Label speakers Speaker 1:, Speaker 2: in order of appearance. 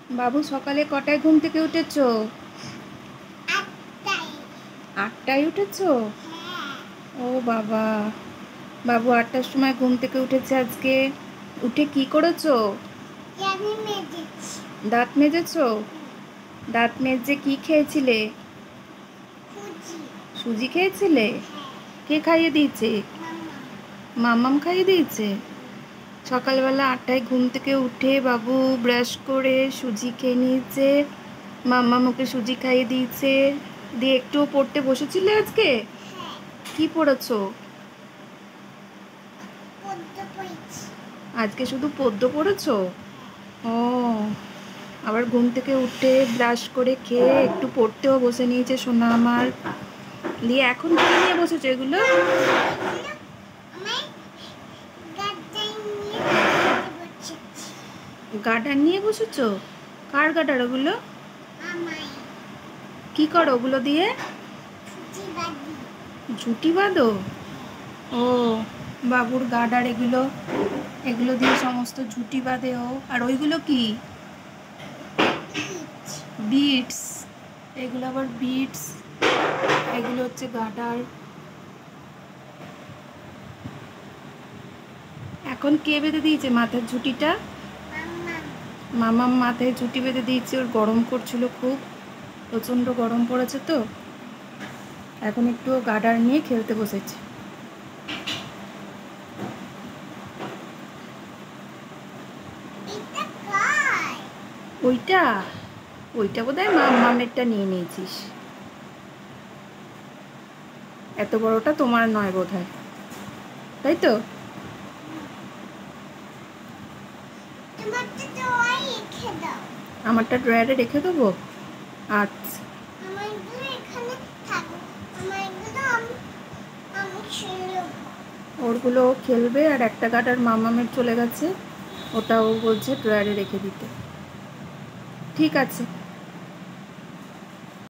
Speaker 1: বাবু সকালে কটায় ঘুম থেকে উঠেছো? 8টায় উঠেছো? ও বাবা, বাবু 8টার সময় ঘুম থেকে উঠেছে আজকে। উঠে কি করেছো? দাঁত মেজেছো? দাঁত মেজে কি খেয়েছিলে? সুজি খেয়েছিলে? কে খাইয়ে দিয়েছে? মাম্মাম খাইয়ে দিয়েছে। সকালবেলা 8টায় ঘুম থেকে উঠে বাবু ব্রাশ করে সুজি খেয়ে নিয়েছে। মাম্মা মুখে সুজি খাইয়ে দিয়েছে। দিয়ে একটুও পড়তে বসেছিলে আজকে? কি পড়েছো? আজকে শুধু পদ্য পড়েছো? ও, আবার ঘুম থেকে উঠে ব্রাশ করে খেয়ে একটু পড়তেও বসে নিয়েছে সোনা আমার। দিয়ে এখন কি নিয়ে বসেছো এগুলো? গার্ডার নিয়ে বসেছো? কার গার্ডার ওগুলো? কি করো ওগুলো দিয়ে? ঝুঁটি বাঁধো? ও, বাবুর গার্ডার এগুলো, এগুলো দিয়ে সমস্ত ঝুঁটি বাঁধে ও। আর ওইগুলো কি? বিটস। এগুলো আবার বিটস, এগুলো হচ্ছে গার্ডার। এখন কে বেঁধে দিয়েছে মাথার ঝুঁটিটা? মামাম মাথায় ঝুঁটি বেঁধে দিয়েছে। ওর গরম করছিল, খুব প্রচণ্ড গরম পড়েছে তো, এখন একটু গার্ডার নিয়ে খেলতে বসেছে। ওইটা ওইটা বোধহয় মামেরটা নিয়ে নিয়েছিস। এত বড়টা তোমার নয় বোধহয়, তাই তো? আমারটা ড্রয়ারে রেখে দেবো। আচ্ছা, ওরগুলো খেলবে। আর একটা গার্ডার মামামের চলে গেছে, ওটাও বলছে ড্রয়ারে রেখে দিতে। ঠিক আছে।